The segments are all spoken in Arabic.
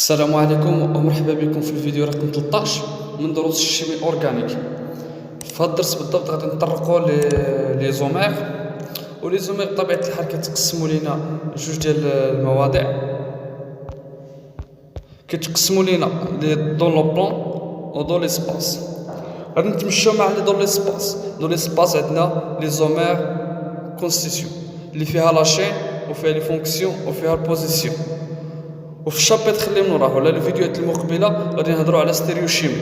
السلام عليكم ومرحبا بكم في الفيديو رقم 13 من دروس الشيمي اورغانيك. في هذا الدرس بالضبط غادي نطرقوا لي زومير، ولي زومير بطبيعه الحال كيتقسموا لينا جوج ديال المواضيع. كيتقسموا لينا لي دون لو بلان و دون ليسباس. غادي نتمشاو مع لي دون ليسباس. دون ليسباس عندنا لي زومير كونستيتيون اللي فيها لا شين وفيها لي فونكسيون وفيها البوزيسيون. وفي الشابيتر اللي من وراه ولا الفيديوهات المقبله غادي نهضروا على ستيريوشيمي.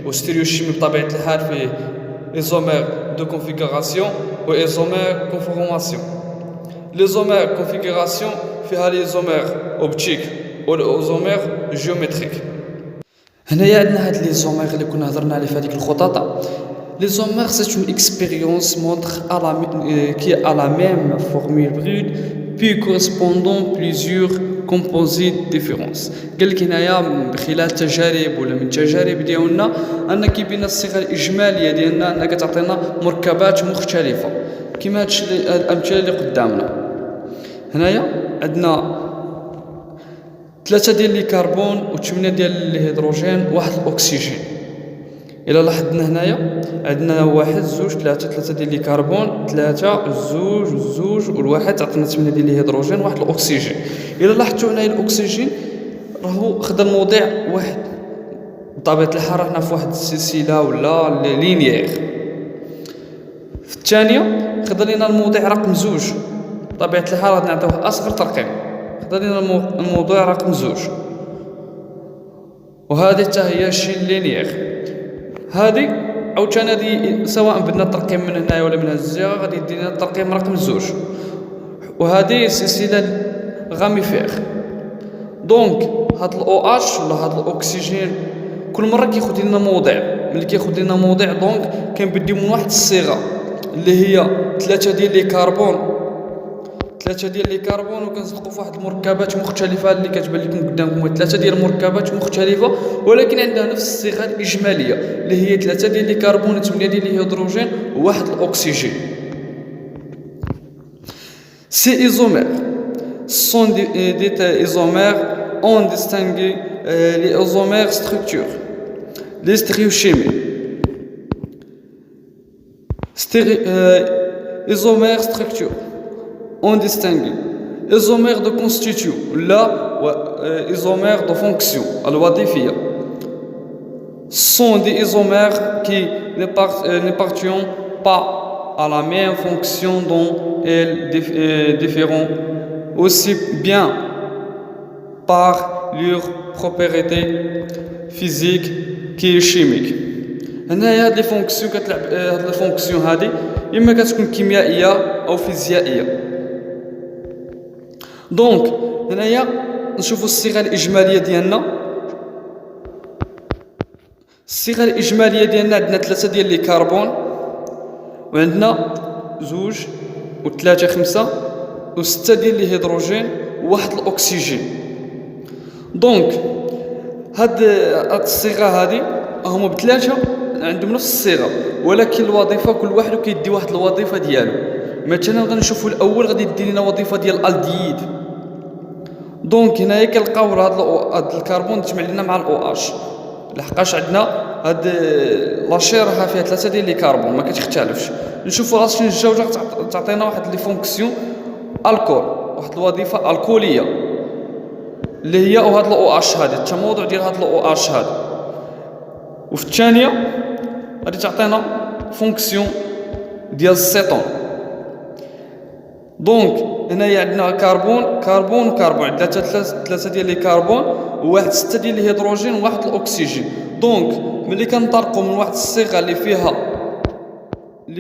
وستيريوشيمي بطبيعه الحال فيه ايزومير دو كونفيغوراسيون و ايزومير كونفورماسيون. لي زومير كونفيغوراسيون فيها لي زومير اوبتيك و الايزومير جيومتريك. هنايا عندنا هاد لي زومير اللي كنا هضرنا عليه في هذيك الخطاطه. Les zomères, c'est une expérience montre qui est à la même formule brute, puis correspondant plusieurs composites différents. قال لك هنايا من خلال تجارب ولا من تجارب ديالنا ان كيبين الصيغه الاجماليه ديالنا انها كتعطينا مركبات مختلفه كما هاد الامثله اللي قدامنا. هنايا عندنا 3 ديال لي كربون و8 ديال الهيدروجين وواحد الاكسجين. إلا لاحظنا هنايا عندنا 1 2 3 ديال لي كربون 3 2 والواحد تعطينا 8 ديال الهيدروجين واحد الاكسجين. إلا لاحظتوا هنايا الاكسجين راهو خدا الموضع واحد، بطبيعة الحال رانا في واحد السلسلة ولا لينيير. في الثانية خدا لينا الموضع رقم 2، بطبيعة الحال غادي نعطيوه أصغر ترقيم، خدا لينا الموضوع رقم 2. وهذه حتى هي شين لينيير. هذه عاوتاني هذه سواء بدنا الترقيم من هنايا ولا من هاد الزاوية غادي يدينا الترقيم رقم 2. وهذه سلسلة غاميفير. دونك هاد الاو اتش ولا هاد الاكسجين كل مره كياخذ لنا موضع، ملي كياخذ لنا موضع دونك كنبديو من واحد الصيغه اللي هي 3 ديال لي كربون وكنصدقوا في واحد المركبات مختلفه اللي كتبان لكم قدامكم 3 ديال المركبات مختلفه، ولكن عندها نفس الصيغه الاجماليه اللي هي 3 ديال لي كربون و8 ديال الهيدروجين وواحد الاكسجين. سي ايزومير sont des isomères. On distingue les isomères structures, les stéréochimies. Isomères structure, on distingue isomères de constitution là isomères de fonction الوظيفية. Sont des isomères qui n'appartiennent pas à la même fonction dont elles diffèrent aussi bien par leurs propriétés physiques que chimiques. هنايا هاد لي فونكسيون كتلعب هاد لي فونكسيون هادي اما كتكون كيميائيه او فيزيائيه. دونك هنايا نشوفوا الصيغه الاجماليه ديالنا. الصيغه الاجماليه ديالنا عندنا 3 ديال لي كربون وعندنا 2 و3 5 و6 ديال الهيدروجين وواحد الاكسجين. دونك هاد الصيغه هادي هما بثلاثه عندهم نفس الصيغه، ولكن الوظيفه كل واحد كيدي واحد الوظيفه ديالو. مثلا غنشوفوا الاول غادي يدي لنا وظيفه ديال الالديد. دونك هنايا كنلقاو هاد الكربون تجمع لنا مع الاو اتش، لحقاش عندنا هاد لاشير راه فيها 3 ديال لي كربون ما كتختلفش. نشوفوا راسين الجوجه تعطينا واحد لي فونكسيون الكول، واحد الوظيفه الكوليه اللي هي هاد الاو اتش هذا التموضع ديال هاد الاو اتش هذا. وفي الثانيه غادي تعطينا فونكسيون ديال السيتون. دونك هنايا عندنا كربون وكربون، عندنا 3 ديال لي كربون وواحد 6 ديال الهيدروجين وواحد الاكسجين. دونك ملي كنطرقوا من واحد الصيغه اللي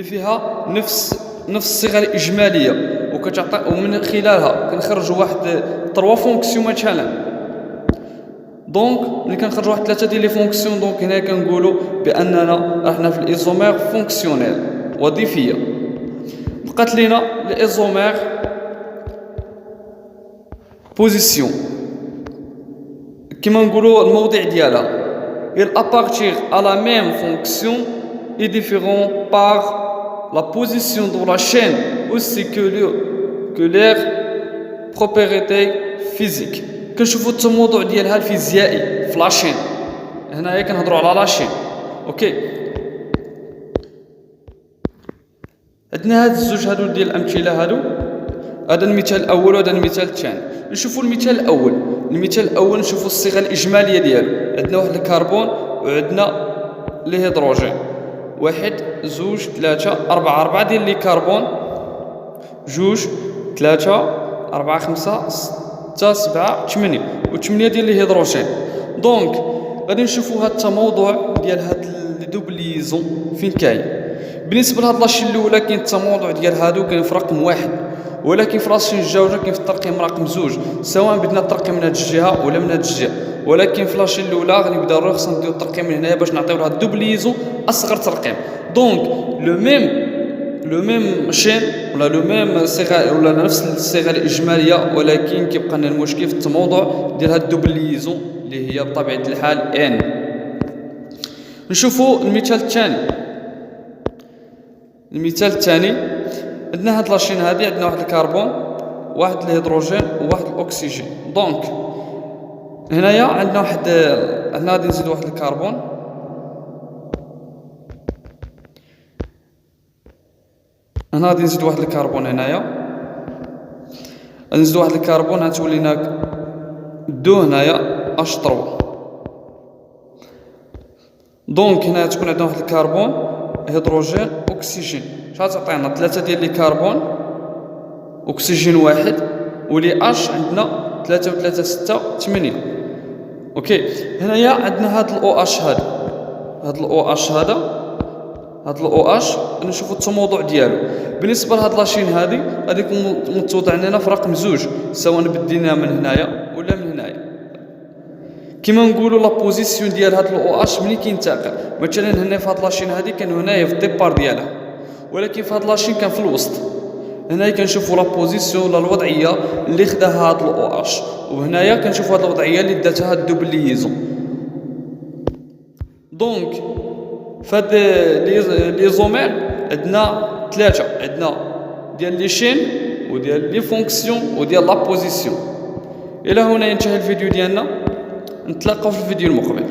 فيها نفس الصيغه الاجماليه وكتعطي ومن خلالها كنخرجوا واحد 3 فونكسيون مثلا. دونك ملي كنخرجوا واحد 3 ديال لي فونكسيون دونك هنا كنقولوا باننا احنا في الايزومير فونكسيونيل وظيفيه. بقات لينا الايزومير بوزيسيون كما نقولوا الموضع ديالها. Il appartient à la même fonction et différent par la position de la chaîne aussi que leur propriété physique. كنشوفوا التموضع ديالها الفيزيائي في لاشين. هنايا كنهضروا على لاشين. اوكي، عندنا هاد الزوج هادو ديال الامثله هادو. هذا المثال الاول وهذا المثال الثاني. نشوفوا المثال الاول. المثال الاول نشوفوا الصيغه الاجماليه ديالو. عندنا واحد الكربون وعندنا الهيدروجين. 1 2 3 4 4 ديال لي كربون، 2 3 4 5 6 7 8 و8 ديال لي هيدروجين. دونك غادي نشوفوا هاد التموضع ديال هاد الدوبليزون فين كاين. بالنسبه لهاد لاشين الاولى كاين التموضع ديال هادو كاين في رقم 1، ولكن في لاشين الجوجه كاين في الترقيم رقم 2، سواء بدنا الترقيم من هاد الجهه ولا من هاد الجهه. ولكن في لاشين الاولى غنبداو خصنا نديو الترقيم من هنايا باش نعطيو لها الدوبليزون اصغر ترقيم. دونك لو ميم شين ولا لو ميم صيغه ولا نفس الصيغه الاجماليه، ولكن كيبقى لنا المشكل في التموضع ديال هاد الدوبليزون اللي هي بطبيعه الحال ان. نشوفوا المثال الثاني. المثال الثاني عندنا هاد لاشين هادي، عندنا واحد الكربون، واحد الهيدروجين وواحد الاكسجين. دونك هنايا عندنا هنا غادي نزيد واحد الكربون، هنا غادي نزيد واحد الكربون، هنايا نزيد واحد الكربون غتولي لنا دو هنايا H3. دونك هنا تكون عندنا واحد الكربون، هيدروجين، اكسجين. شحال تعطينا؟ 3 ديال لي كربون، اكسجين 1، ولي اش عندنا 3 و 3 6 8. اوكي، هنايا عندنا هاد الاو اش هذا، هاد الاو اش هذا، هاد الاو اش نشوفوا التموضع ديالو. بالنسبه لهاد لاشين هادي غادي يكون متوضع لنا في رقم 2، سواء بدينا من هنايا ولا من هنايا. كما نقولوا لا بوزيسيون ديال هاد الاو اش ملي كينتقل. مثلا هنا في هاد لاشين هادي كان هنايا في الديبار ديالها، ولكن في هاد لاشين كان في الوسط. هنايا كنشوفوا لا بوزيسيون ولا الوضعيه اللي خداها هاد الاو اش، وهنايا كنشوفوا هاد الوضعيه اللي داتها هاد الدوبليزون. دونك فهاد لي زومير عندنا 3، عندنا ديال لي شين وديال لي فونكسيون وديال لا بوزيسيون. الى هنا ينتهي الفيديو ديالنا، نتلاقاو في الفيديو المقبل.